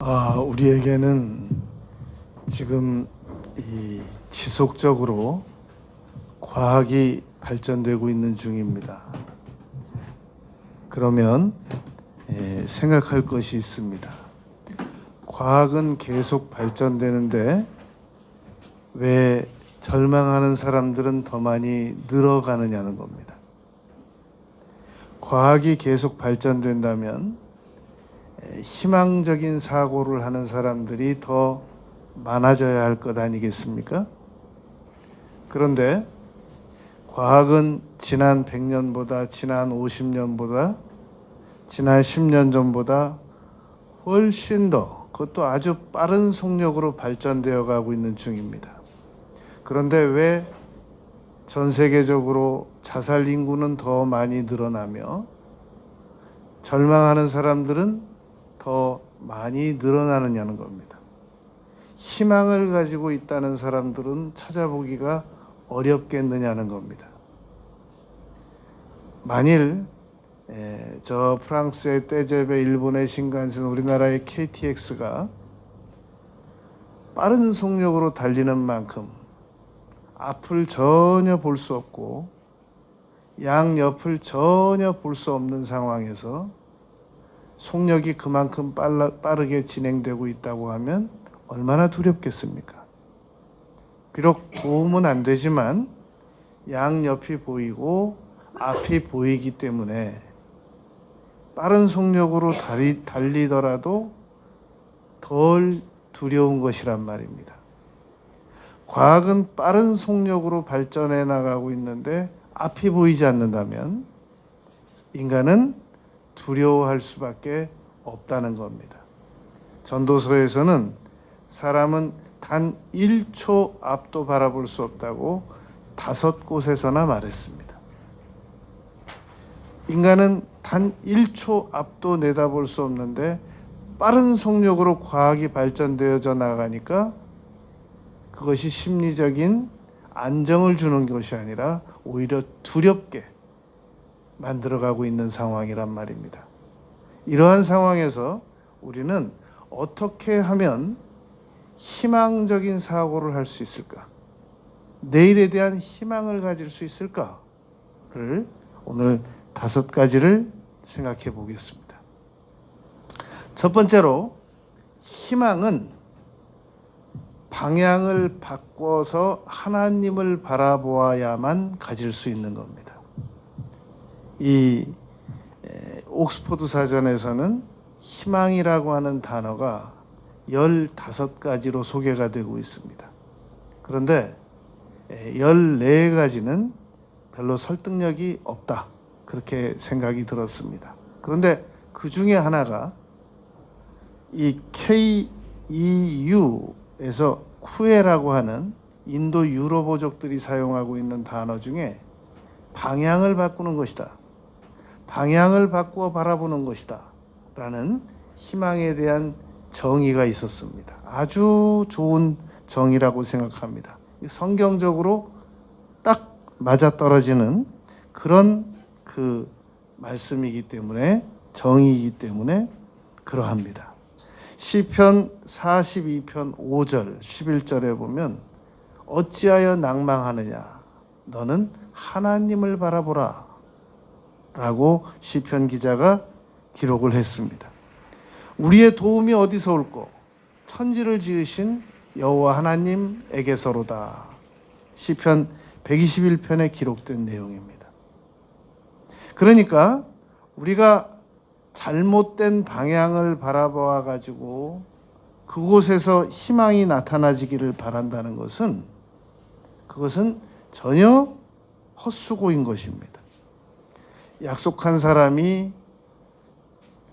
우리에게는 지금 이 지속적으로 과학이 발전되고 있는 중입니다. 그러면 생각할 것이 있습니다. 과학은 계속 발전되는데 왜 절망하는 사람들은 더 많이 늘어가느냐는 겁니다. 과학이 계속 발전된다면 희망적인 사고를 하는 사람들이 더 많아져야 할 것 아니겠습니까? 그런데 과학은 지난 100년보다, 지난 50년보다, 지난 10년 전보다 훨씬 더, 그것도 아주 빠른 속력으로 발전되어 가고 있는 중입니다. 그런데 왜 전 세계적으로 자살 인구는 더 많이 늘어나며 절망하는 사람들은 더 많이 늘어나느냐는 겁니다. 희망을 가지고 있다는 사람들은 찾아보기가 어렵겠느냐는 겁니다. 만일 저 프랑스의 떼제베, 일본의 신간센, 우리나라의 KTX가 빠른 속력으로 달리는 만큼 앞을 전혀 볼 수 없고 양옆을 전혀 볼 수 없는 상황에서 속력이 그만큼 빠르게 진행되고 있다고 하면 얼마나 두렵겠습니까? 비록 도움은 안 되지만 양옆이 보이고 앞이 보이기 때문에 빠른 속력으로 달리더라도 덜 두려운 것이란 말입니다. 과학은 빠른 속력으로 발전해 나가고 있는데 앞이 보이지 않는다면 인간은 두려워할 수밖에 없다는 겁니다. 전도서에서는 사람은 단 1초 앞도 바라볼 수 없다고 5곳에서나 말했습니다. 인간은 단 1초 앞도 내다볼 수 없는데 빠른 속력으로 과학이 발전되어져 나가니까 그것이 심리적인 안정을 주는 것이 아니라 오히려 두렵게 만들어가고 있는 상황이란 말입니다. 이러한 상황에서 우리는 어떻게 하면 희망적인 사고를 할 수 있을까? 내일에 대한 희망을 가질 수 있을까를 오늘 5가지를 생각해 보겠습니다. 첫 번째로, 희망은 방향을 바꿔서 하나님을 바라보아야만 가질 수 있는 겁니다. 이 옥스퍼드 사전에서는 희망이라고 하는 단어가 15가지로 소개가 되고 있습니다. 그런데 14가지는 별로 설득력이 없다, 그렇게 생각이 들었습니다. 그런데 그 중에 하나가 이 KEU에서 쿠에라고 하는 인도 유로보족들이 사용하고 있는 단어 중에 방향을 바꾸는 것이다, 방향을 바꾸어 바라보는 것이다 라는 희망에 대한 정의가 있었습니다. 아주 좋은 정의라고 생각합니다. 성경적으로 딱 맞아떨어지는 그런 그 말씀이기 때문에, 정의이기 때문에 그러합니다. 시편 42편 5절 11절에 보면 어찌하여 낭망하느냐, 너는 하나님을 바라보라 라고 시편 기자가 기록을 했습니다. 우리의 도움이 어디서 올꼬? 천지를 지으신 여호와 하나님에게서로다. 시편 121편에 기록된 내용입니다. 그러니까 우리가 잘못된 방향을 바라보아 가지고 그곳에서 희망이 나타나지기를 바란다는 것은, 그것은 전혀 헛수고인 것입니다. 약속한 사람이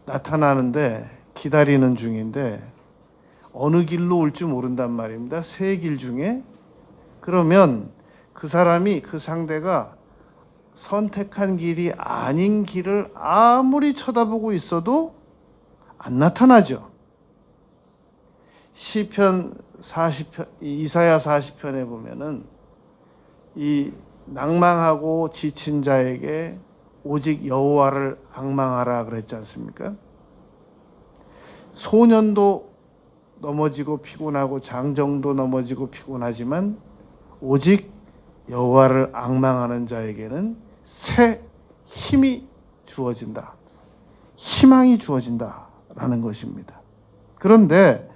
나타나는데 기다리는 중인데 어느 길로 올지 모른단 말입니다. 세 길 중에. 그러면 그 사람이, 그 상대가 선택한 길이 아닌 길을 아무리 쳐다보고 있어도 안 나타나죠. 시편 40편, 이사야 40편에 보면은 이 낭망하고 지친 자에게 오직 여호와를 앙망하라 그랬지 않습니까? 소년도 넘어지고 피곤하고 장정도 넘어지고 피곤하지만 오직 여호와를 앙망하는 자에게는 새 힘이 주어진다. 희망이 주어진다라는 것입니다. 그런데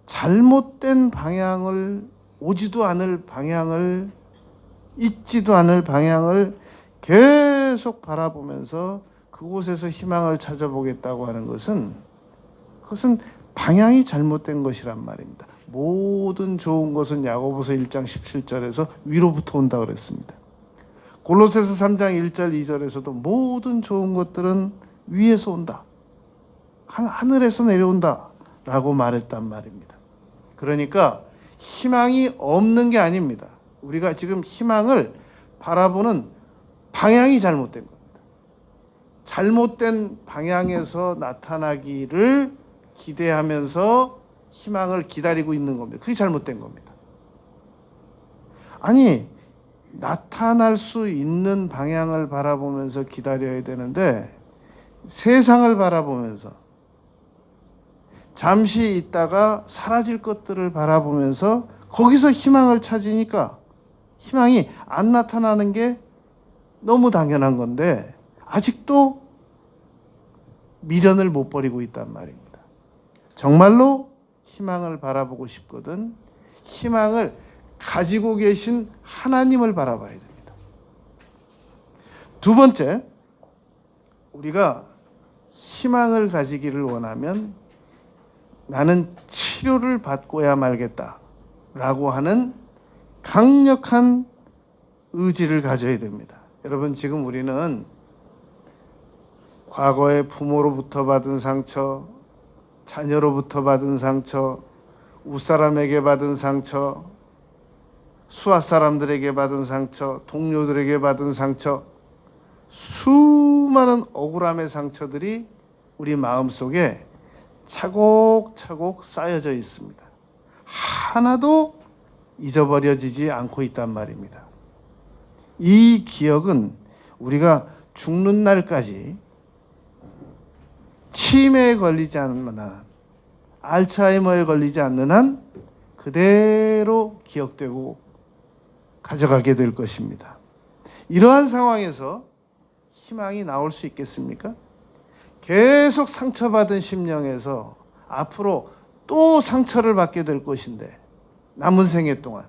잘못된 방향을, 오지도 않을 방향을, 있지도 않을 방향을 계속 바라보면서 그곳에서 희망을 찾아보겠다고 하는 것은, 그것은 방향이 잘못된 것이란 말입니다. 모든 좋은 것은 야고보서 1장 17절에서 위로부터 온다 그랬습니다. 골로새서 3장 1절 2절에서도 모든 좋은 것들은 위에서 온다. 하늘에서 내려온다 라고 말했단 말입니다. 그러니까 희망이 없는 게 아닙니다. 우리가 지금 희망을 바라보는 방향이 잘못된 겁니다. 잘못된 방향에서 나타나기를 기대하면서 희망을 기다리고 있는 겁니다. 그게 잘못된 겁니다. 아니, 나타날 수 있는 방향을 바라보면서 기다려야 되는데 세상을 바라보면서 잠시 있다가 사라질 것들을 바라보면서 거기서 희망을 찾으니까 희망이 안 나타나는 게 너무 당연한 건데 아직도 미련을 못 버리고 있단 말입니다. 정말로 희망을 바라보고 싶거든 희망을 가지고 계신 하나님을 바라봐야 됩니다. 두 번째, 우리가 희망을 가지기를 원하면 나는 치료를 받고야 말겠다라고 하는 강력한 의지를 가져야 됩니다. 여러분, 지금 우리는 과거에 부모로부터 받은 상처, 자녀로부터 받은 상처, 윗사람에게 받은 상처, 수하 사람들에게 받은 상처, 동료들에게 받은 상처, 수많은 억울함의 상처들이 우리 마음속에 차곡차곡 쌓여져 있습니다. 하나도 잊어버려지지 않고 있단 말입니다. 이 기억은 우리가 죽는 날까지 치매에 걸리지 않는 한, 알츠하이머에 걸리지 않는 한 그대로 기억되고 가져가게 될 것입니다. 이러한 상황에서 희망이 나올 수 있겠습니까? 계속 상처받은 심령에서 앞으로 또 상처를 받게 될 것인데 남은 생애 동안.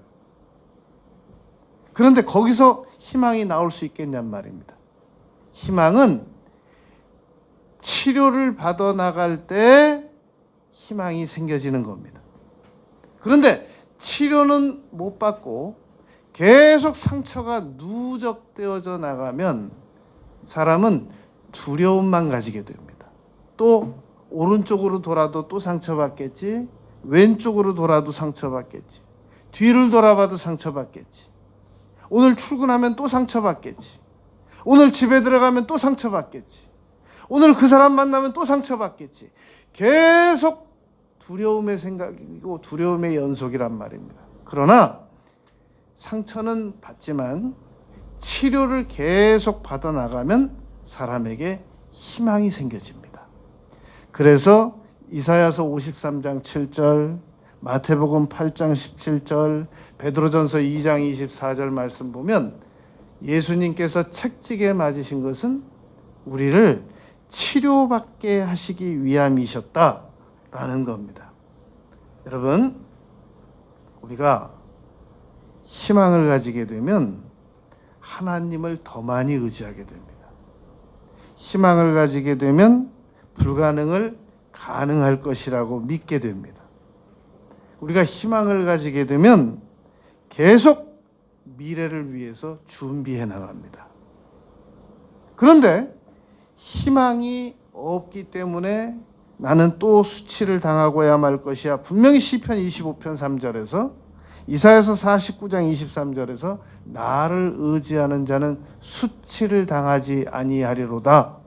그런데 거기서 희망이 나올 수 있겠냔 말입니다. 희망은 치료를 받아 나갈 때 희망이 생겨지는 겁니다. 그런데 치료는 못 받고 계속 상처가 누적되어져 나가면 사람은 두려움만 가지게 됩니다. 또 오른쪽으로 돌아도 또 상처받겠지, 왼쪽으로 돌아도 상처받겠지, 뒤를 돌아봐도 상처받겠지, 오늘 출근하면 또 상처받겠지, 오늘 집에 들어가면 또 상처받겠지, 오늘 그 사람 만나면 또 상처받겠지. 계속 두려움의 생각이고 두려움의 연속이란 말입니다. 그러나 상처는 받지만 치료를 계속 받아나가면 사람에게 희망이 생겨집니다. 그래서 이사야서 53장 7절, 마태복음 8장 17절, 베드로전서 2장 24절 말씀 보면 예수님께서 책찍에 맞으신 것은 우리를 치료받게 하시기 위함이셨다라는 겁니다. 여러분, 우리가 희망을 가지게 되면 하나님을 더 많이 의지하게 됩니다. 희망을 가지게 되면 불가능을 가능할 것이라고 믿게 됩니다. 우리가 희망을 가지게 되면 계속 미래를 위해서 준비해 나갑니다. 그런데 희망이 없기 때문에 나는 또 수치를 당하고야 말 것이야. 분명히 시편 25편 3절에서 이사야서 49장 23절에서 나를 의지하는 자는 수치를 당하지 아니하리로다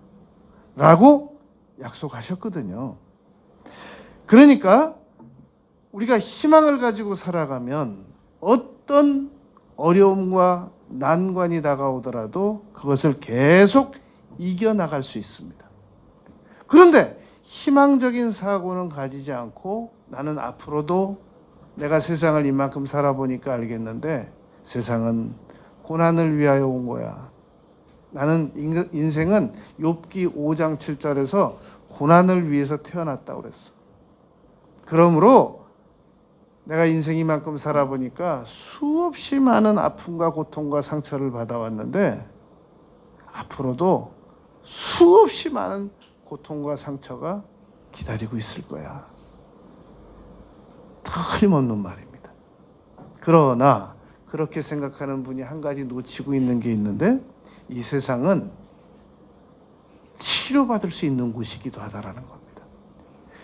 라고 약속하셨거든요. 그러니까 우리가 희망을 가지고 살아가면 어떤 어려움과 난관이 다가오더라도 그것을 계속 이겨나갈 수 있습니다. 그런데 희망적인 사고는 가지지 않고 나는 앞으로도 내가 세상을 이만큼 살아보니까 알겠는데 세상은 고난을 위하여 온 거야. 나는 인생은 욥기 5장 7절에서 고난을 위해서 태어났다고 그랬어. 그러므로 내가 인생 이만큼 살아보니까 수없이 많은 아픔과 고통과 상처를 받아왔는데 앞으로도 수없이 많은 고통과 상처가 기다리고 있을 거야. 틀림없는 말입니다. 그러나 그렇게 생각하는 분이 한 가지 놓치고 있는 게 있는데 이 세상은 치료받을 수 있는 곳이기도 하다라는 겁니다.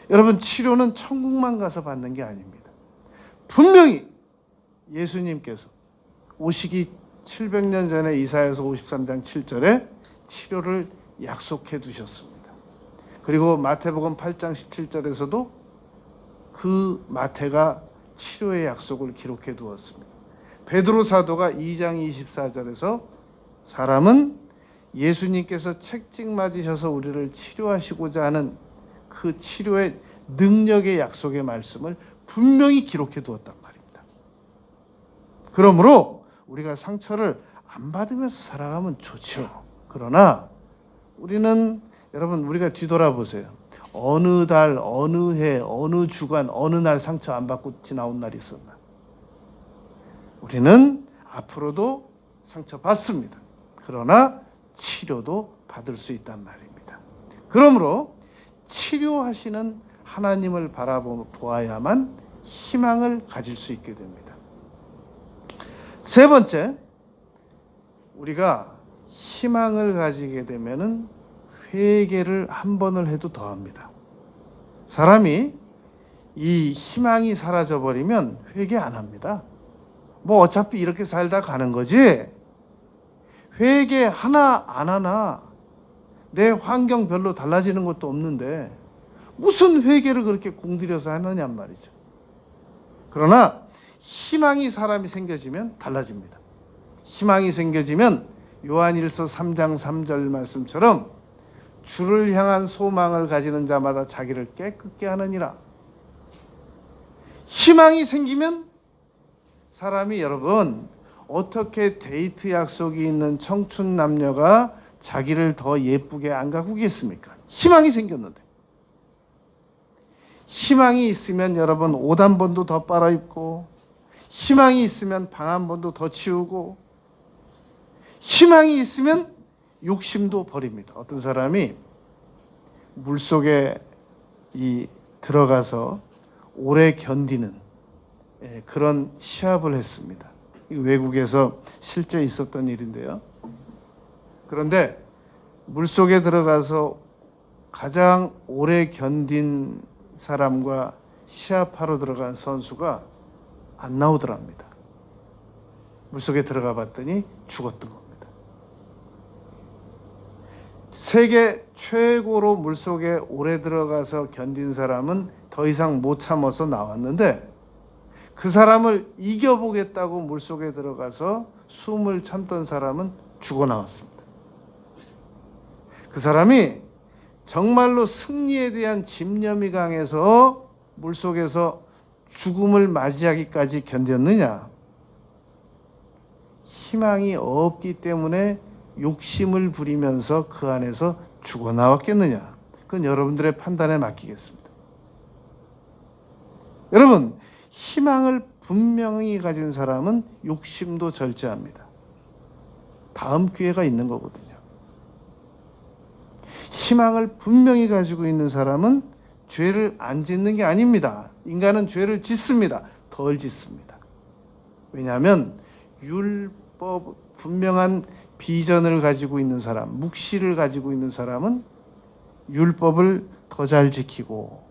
여러분, 치료는 천국만 가서 받는 게 아닙니다. 분명히 예수님께서 오시기 700년 전에 이사야서 53장 7절에 치료를 약속해 두셨습니다. 그리고 마태복음 8장 17절에서도 그 마태가 치료의 약속을 기록해 두었습니다. 베드로 사도가 2장 24절에서 사람은 예수님께서 책찍 맞으셔서 우리를 치료하시고자 하는 그 치료의 능력의 약속의 말씀을 분명히 기록해 두었단 말입니다. 그러므로 우리가 상처를 안 받으면서 살아가면 좋죠. 그러나 우리는 여러분 우리가 뒤돌아보세요. 어느 달, 어느 해, 어느 주간, 어느 날 상처 안 받고 지나온 날이 있었나? 우리는 앞으로도 상처 받습니다. 그러나 치료도 받을 수 있단 말입니다. 그러므로 치료하시는 하나님을 바라보아야만 희망을 가질 수 있게 됩니다. 세 번째, 우리가 희망을 가지게 되면은 회개를 한 번을 해도 더합니다. 사람이 이 희망이 사라져 버리면 회개 안 합니다. 뭐 어차피 이렇게 살다 가는 거지. 회개 하나 안 하나 내 환경 별로 달라지는 것도 없는데 무슨 회개를 그렇게 공들여서 하느냔 말이죠. 그러나 희망이 사람이 생겨지면 달라집니다. 희망이 생겨지면 요한일서 3장 3절 말씀처럼 주를 향한 소망을 가지는 자마다 자기를 깨끗게 하느니라. 희망이 생기면 사람이 여러분 어떻게 데이트 약속이 있는 청춘 남녀가 자기를 더 예쁘게 안 가꾸겠습니까? 희망이 생겼는데. 희망이 있으면 여러분 옷 한 번도 더 빨아입고 희망이 있으면 방 한 번도 더 치우고 희망이 있으면 욕심도 버립니다. 어떤 사람이 물속에 들어가서 오래 견디는 그런 시합을 했습니다. 외국에서 실제 있었던 일인데요. 그런데 물속에 들어가서 가장 오래 견딘 사람과 시합하러 들어간 선수가 안 나오더랍니다. 물속에 들어가 봤더니 죽었던 겁니다. 세계 최고로 물속에 오래 들어가서 견딘 사람은 더 이상 못 참아서 나왔는데 그 사람을 이겨보겠다고 물속에 들어가서 숨을 참던 사람은 죽어 나왔습니다. 그 사람이 정말로 승리에 대한 집념이 강해서 물속에서 죽음을 맞이하기까지 견뎠느냐? 희망이 없기 때문에 욕심을 부리면서 그 안에서 죽어 나왔겠느냐? 그건 여러분들의 판단에 맡기겠습니다. 여러분, 희망을 분명히 가진 사람은 욕심도 절제합니다. 다음 기회가 있는 거거든요. 희망을 분명히 가지고 있는 사람은 죄를 안 짓는 게 아닙니다. 인간은 죄를 짓습니다. 덜 짓습니다. 왜냐하면 율법, 분명한 비전을 가지고 있는 사람, 묵시를 가지고 있는 사람은 율법을 더 잘 지키고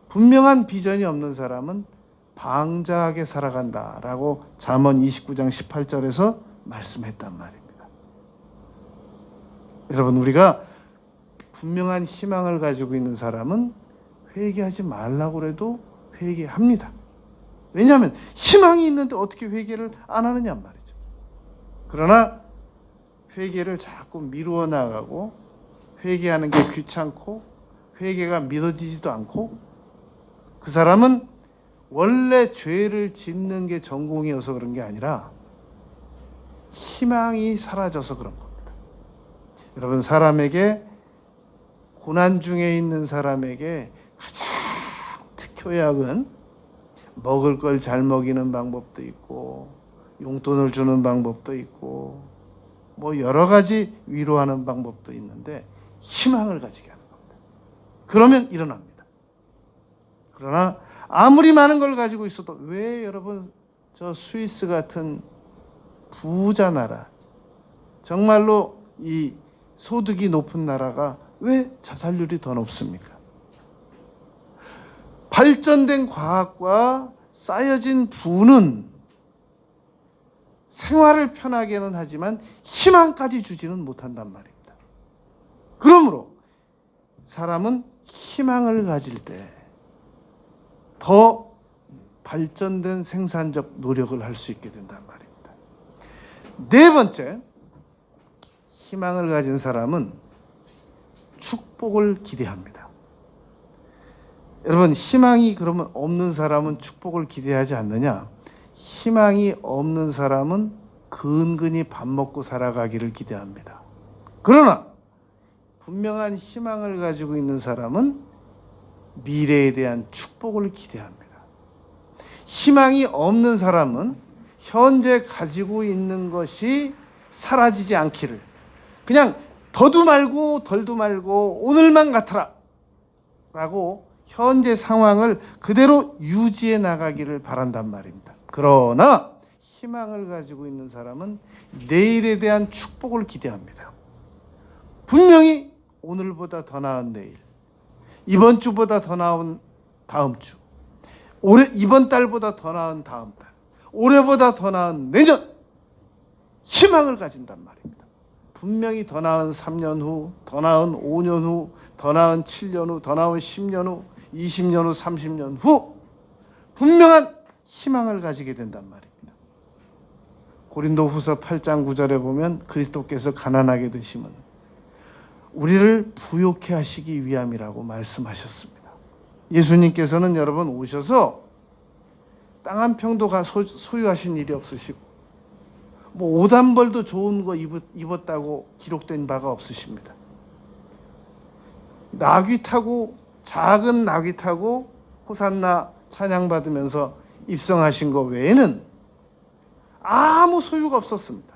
분명한 비전이 없는 사람은 방자하게 살아간다라고 잠언 29장 18절에서 말씀했단 말입니다. 여러분, 우리가 분명한 희망을 가지고 있는 사람은 회개하지 말라고 해도 회개합니다. 왜냐하면 희망이 있는데 어떻게 회개를 안 하느냐 말이죠. 그러나 회개를 자꾸 미루어 나가고 회개하는 게 귀찮고 회개가 믿어지지도 않고 그 사람은 원래 죄를 짓는 게 전공이어서 그런 게 아니라 희망이 사라져서 그런 겁니다. 여러분, 사람에게 고난 중에 있는 사람에게 가장 특효약은 먹을 걸 잘 먹이는 방법도 있고 용돈을 주는 방법도 있고 뭐 여러 가지 위로하는 방법도 있는데 희망을 가지게 하는 겁니다. 그러면 일어납니다. 그러나 아무리 많은 걸 가지고 있어도 왜 여러분 저 스위스 같은 부자 나라, 정말로 이 소득이 높은 나라가 왜 자살률이 더 높습니까? 발전된 과학과 쌓여진 부는 생활을 편하게는 하지만 희망까지 주지는 못한단 말입니다. 그러므로 사람은 희망을 가질 때 더 발전된 생산적 노력을 할 수 있게 된단 말입니다. 네 번째, 희망을 가진 사람은 축복을 기대합니다. 여러분, 희망이 그러면 없는 사람은 축복을 기대하지 않느냐? 희망이 없는 사람은 근근히 밥 먹고 살아가기를 기대합니다. 그러나 분명한 희망을 가지고 있는 사람은 미래에 대한 축복을 기대합니다. 희망이 없는 사람은 현재 가지고 있는 것이 사라지지 않기를, 그냥 더도 말고 덜도 말고 오늘만 같아라 라고 현재 상황을 그대로 유지해 나가기를 바란단 말입니다. 그러나 희망을 가지고 있는 사람은 내일에 대한 축복을 기대합니다. 분명히 오늘보다 더 나은 내일, 이번 주보다 더 나은 다음 주, 이번 달보다 더 나은 다음 달, 올해보다 더 나은 내년, 희망을 가진단 말입니다. 분명히 더 나은 3년 후, 더 나은 5년 후, 더 나은 7년 후, 더 나은 10년 후, 20년 후, 30년 후 분명한 희망을 가지게 된단 말입니다. 고린도후서 8장 9절에 보면 그리스도께서 가난하게 되심은 우리를 부욕해 하시기 위함이라고 말씀하셨습니다. 예수님께서는 여러분 오셔서 땅 한 평도 소유하신 일이 없으시고 뭐 오단벌도 좋은 거 입었다고 기록된 바가 없으십니다. 나귀 타고, 작은 나귀 타고 호산나 찬양 받으면서 입성하신 것 외에는 아무 소유가 없었습니다.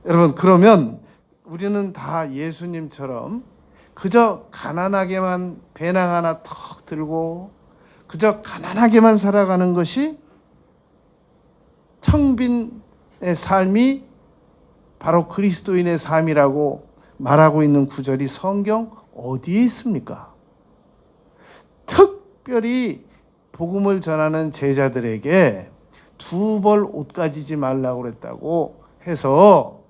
여러분, 그러면 우리는 다 예수님처럼 그저 가난하게만 배낭 하나 턱 들고 그저 가난하게만 살아가는 것이 청빈의 삶이 바로 그리스도인의 삶이라고 말하고 있는 구절이 성경 어디에 있습니까? 특별히 복음을 전하는 제자들에게 두 벌 옷 가지지 말라고 그랬다고 해서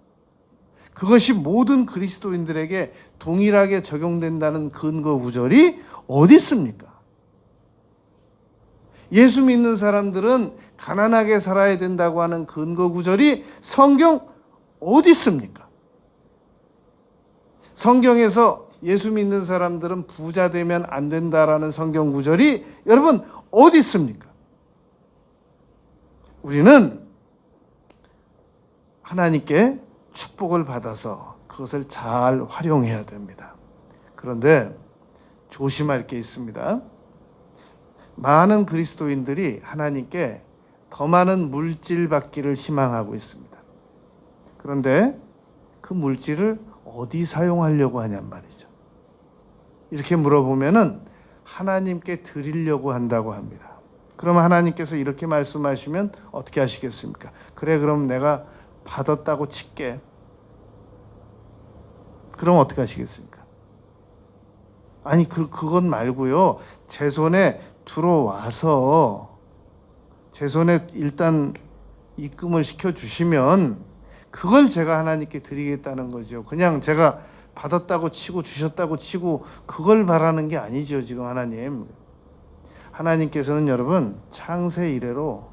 그것이 모든 그리스도인들에게 동일하게 적용된다는 근거 구절이 어디 있습니까? 예수 믿는 사람들은 가난하게 살아야 된다고 하는 근거 구절이 성경 어디 있습니까? 성경에서 예수 믿는 사람들은 부자 되면 안 된다라는 성경 구절이 여러분 어디 있습니까? 우리는 하나님께 축복을 받아서 그것을 잘 활용해야 됩니다. 그런데 조심할 게 있습니다. 많은 그리스도인들이 하나님께 더 많은 물질 받기를 희망하고 있습니다. 그런데 그 물질을 어디 사용하려고 하냔 말이죠. 이렇게 물어보면은 하나님께 드리려고 한다고 합니다. 그러면 하나님께서 이렇게 말씀하시면 어떻게 하시겠습니까? 그래, 그럼 내가 받았다고 칠게. 그럼 어떻게 하시겠습니까? 아니, 그건 말고요. 제 손에 들어와서 제 손에 일단 입금을 시켜주시면 그걸 제가 하나님께 드리겠다는 거죠. 그냥 제가 받았다고 치고 주셨다고 치고 그걸 바라는 게 아니죠. 지금 하나님. 하나님께서는 여러분 창세 이래로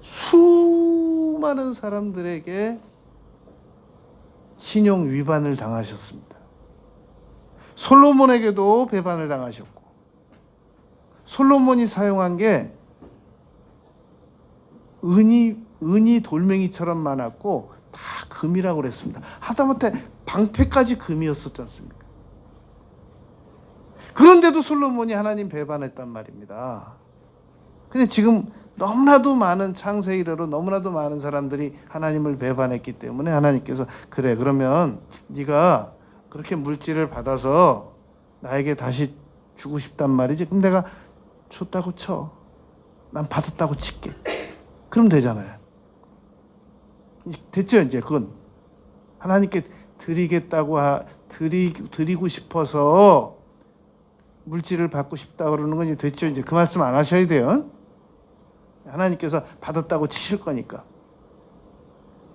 수많은 사람들에게 신용 위반을 당하셨습니다. 솔로몬에게도 배반을 당하셨고, 솔로몬이 사용한 게 은이 돌멩이처럼 많았고 다 금이라고 그랬습니다. 하다못해 방패까지 금이었었지 않습니까? 그런데도 솔로몬이 하나님 배반했단 말입니다. 근데 지금 너무나도 많은 창세 이래로 너무나도 많은 사람들이 하나님을 배반했기 때문에 하나님께서 그래, 그러면 네가 그렇게 물질을 받아서 나에게 다시 주고 싶단 말이지. 그럼 내가 줬다고 쳐. 난 받았다고 칠게. 그럼 되잖아요. 됐죠, 이제 그건. 하나님께 드리고 싶어서 물질을 받고 싶다 그러는 건 됐죠. 이제 그 말씀 안 하셔야 돼요. 하나님께서 받았다고 치실 거니까.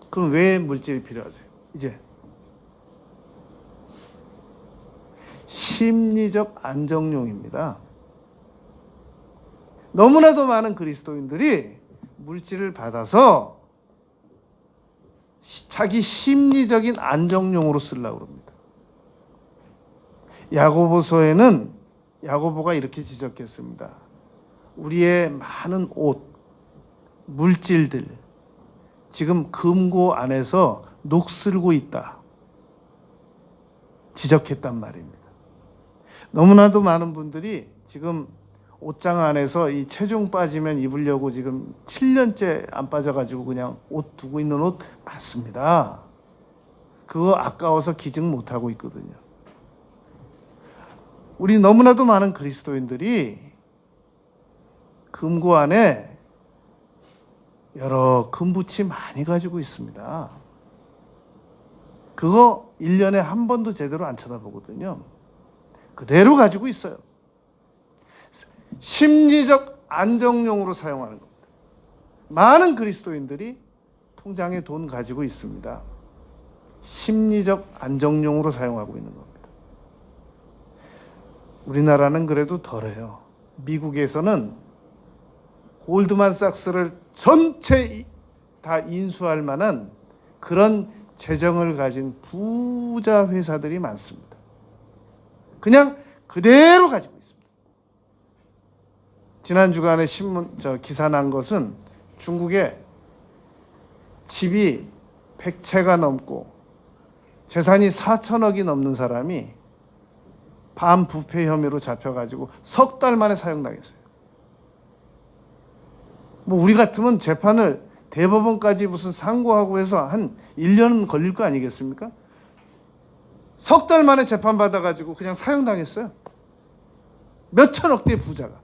그럼 왜 물질이 필요하세요? 이제 심리적 안정용입니다. 너무나도 많은 그리스도인들이 물질을 받아서 자기 심리적인 안정용으로 쓰려고 합니다. 야고보서에는 야고보가 이렇게 지적했습니다. 우리의 많은 옷, 물질들, 지금 금고 안에서 녹슬고 있다. 지적했단 말입니다. 너무나도 많은 분들이 지금 옷장 안에서 이 체중 빠지면 입으려고 지금 7년째 안 빠져가지고 그냥 옷 두고 있는 옷 많습니다. 그거 아까워서 기증 못하고 있거든요. 우리 너무나도 많은 그리스도인들이 금고 안에 여러 금부치 많이 가지고 있습니다. 그거 1년에 한 번도 제대로 안 쳐다보거든요. 그대로 가지고 있어요. 심리적 안정용으로 사용하는 겁니다. 많은 그리스도인들이 통장에 돈 가지고 있습니다. 심리적 안정용으로 사용하고 있는 겁니다. 우리나라는 그래도 덜해요. 미국에서는 골드만삭스를 전체 다 인수할 만한 그런 재정을 가진 부자 회사들이 많습니다. 그냥 그대로 가지고 있습니다. 지난 주간에 기사 난 것은 중국에 집이 100채가 넘고 재산이 4천억이 넘는 사람이 반부패 혐의로 잡혀가지고 석 달 만에 사형당했어요. 뭐 우리 같으면 재판을 대법원까지 무슨 상고하고 해서 한 1년은 걸릴 거 아니겠습니까? 석 달 만에 재판받아가지고 그냥 사형당했어요. 몇 천억대 부자가.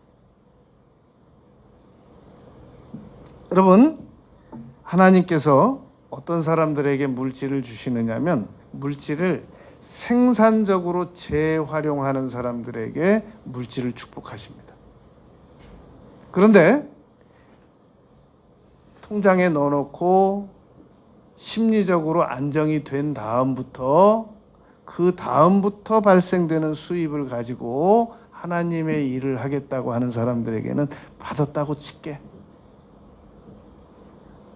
여러분, 하나님께서 어떤 사람들에게 물질을 주시느냐면 물질을 생산적으로 재활용하는 사람들에게 물질을 축복하십니다. 그런데 통장에 넣어놓고 심리적으로 안정이 된 다음부터 그 다음부터 발생되는 수입을 가지고 하나님의 일을 하겠다고 하는 사람들에게는 받았다고 칠게.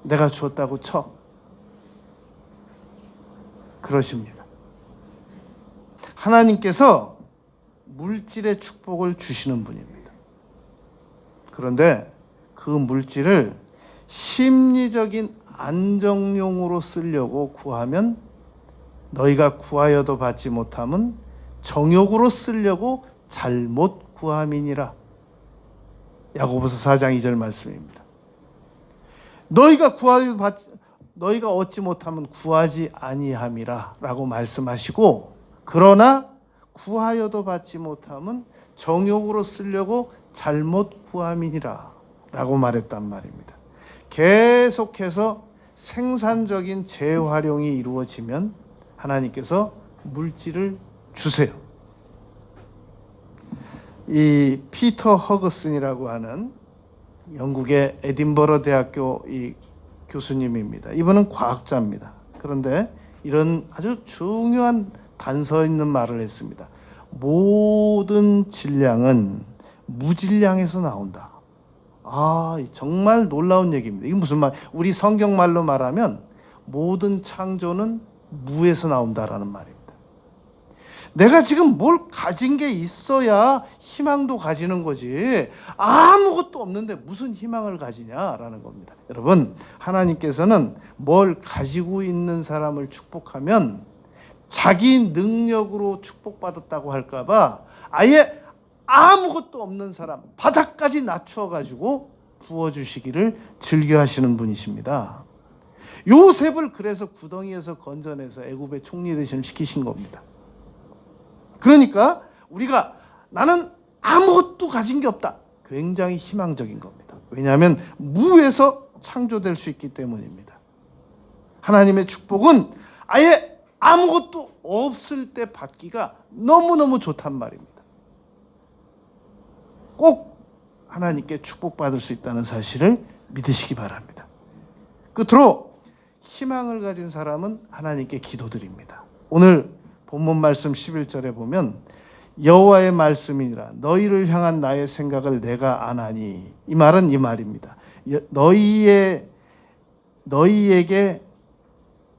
내가 줬다고 쳐. 그러십니다. 하나님께서 물질의 축복을 주시는 분입니다. 그런데 그 물질을 심리적인 안정용으로 쓰려고 구하면 너희가 구하여도 받지 못함은 정욕으로 쓰려고 잘못 구함이니라. 야고보서 4장 2절 말씀입니다. 너희가 얻지 못하면 구하지 아니함이라 라고 말씀하시고, 그러나 구하여도 받지 못함은 정욕으로 쓰려고 잘못 구함이니라 라고 말했단 말입니다. 계속해서 생산적인 재활용이 이루어지면 하나님께서 물질을 주세요. 이 피터 허거슨이라고 하는 영국의 에딘버러 대학교 이 교수님입니다. 이분은 과학자입니다. 그런데 이런 아주 중요한 단서 있는 말을 했습니다. 모든 질량은 무질량에서 나온다. 정말 놀라운 얘기입니다. 이게 무슨 말? 우리 성경말로 말하면 모든 창조는 무에서 나온다라는 말입니다. 내가 지금 뭘 가진 게 있어야 희망도 가지는 거지. 아무것도 없는데 무슨 희망을 가지냐라는 겁니다. 여러분, 하나님께서는 뭘 가지고 있는 사람을 축복하면 자기 능력으로 축복받았다고 할까봐 아예 아무것도 없는 사람 바닥까지 낮춰가지고 부어주시기를 즐겨하시는 분이십니다. 요셉을 그래서 구덩이에서 건져내서 애굽의 총리 대신을 시키신 겁니다. 그러니까 우리가 나는 아무것도 가진 게 없다. 굉장히 희망적인 겁니다. 왜냐하면 무에서 창조될 수 있기 때문입니다. 하나님의 축복은 아예 아무것도 없을 때 받기가 너무너무 좋단 말입니다. 꼭 하나님께 축복받을 수 있다는 사실을 믿으시기 바랍니다. 끝으로 희망을 가진 사람은 하나님께 기도드립니다. 오늘 본문 말씀 11절에 보면 여호와의 말씀이니라 너희를 향한 나의 생각을 내가 아나니, 이 말은 이 말입니다. 너희에게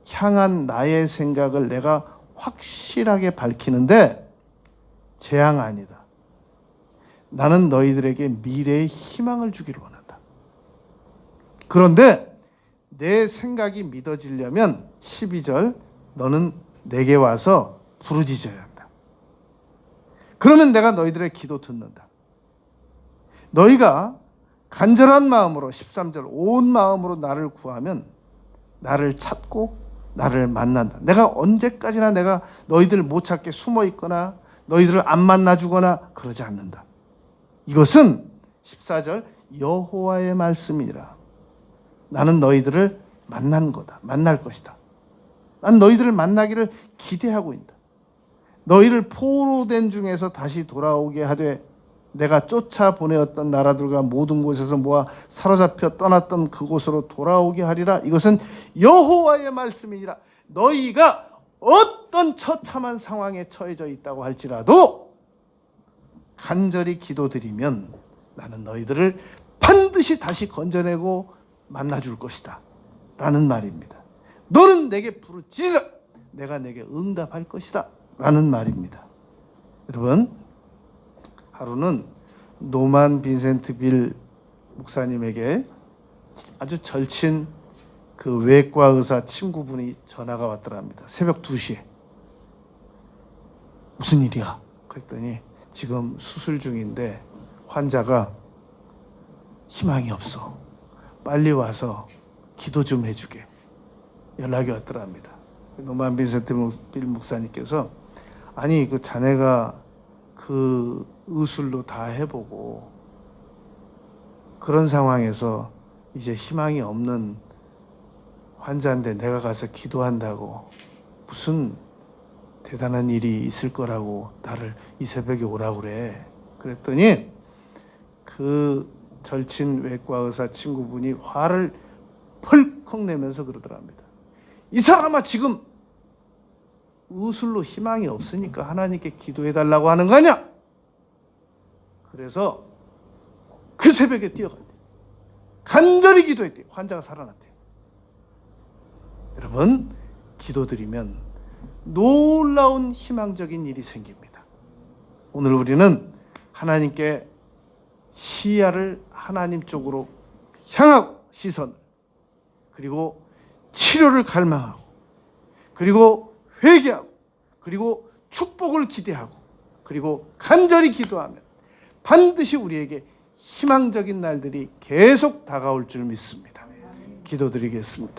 향한 나의 생각을 내가 확실하게 밝히는데 재앙 아니다. 나는 너희들에게 미래의 희망을 주기를 원한다. 그런데 내 생각이 믿어지려면 12절 너는 내게 와서 부르짖어야 한다. 그러면 내가 너희들의 기도 듣는다. 너희가 간절한 마음으로 13절 온 마음으로 나를 구하면 나를 찾고 나를 만난다. 내가 언제까지나 내가 너희들 못 찾게 숨어 있거나 너희들을 안 만나주거나 그러지 않는다. 이것은 14절 여호와의 말씀이니라. 나는 너희들을 만날 것이다. 난 너희들을 만나기를 기대하고 있다. 너희를 포로된 중에서 다시 돌아오게 하되 내가 쫓아보내었던 나라들과 모든 곳에서 모아 사로잡혀 떠났던 그곳으로 돌아오게 하리라. 이것은 여호와의 말씀이니라. 너희가 어떤 처참한 상황에 처해져 있다고 할지라도 간절히 기도드리면 나는 너희들을 반드시 다시 건져내고 만나줄 것이다 라는 말입니다. 너는 내게 부르짖으라. 내가 내게 응답할 것이다 라는 말입니다. 여러분, 하루는 노만 빈센트 빌 목사님에게 아주 절친 그 외과 의사 친구분이 전화가 왔더랍니다. 새벽 2시에. 무슨 일이야? 그랬더니 지금 수술 중인데 환자가 희망이 없어. 빨리 와서 기도 좀 해주게. 연락이 왔더랍니다. 노만 빈센트 빌 목사님께서 아니 그 자네가 그 의술로 다 해보고 그런 상황에서 이제 희망이 없는 환자인데 내가 가서 기도한다고 무슨 대단한 일이 있을 거라고 나를 이 새벽에 오라고 그래. 그랬더니 그 절친 외과 의사 친구분이 화를 펄컥 내면서 그러더랍니다. 이 사람아 지금 의술로 희망이 없으니까 하나님께 기도해달라고 하는 거 아니야? 그래서 그 새벽에 뛰어갔대. 간절히 기도했대. 환자가 살아났대. 여러분, 기도드리면 놀라운 희망적인 일이 생깁니다. 오늘 우리는 하나님께 시야를 하나님 쪽으로 향하고 시선을, 그리고 치료를 갈망하고, 그리고 회개하고, 그리고 축복을 기대하고, 그리고 간절히 기도하면 반드시 우리에게 희망적인 날들이 계속 다가올 줄 믿습니다. 기도드리겠습니다.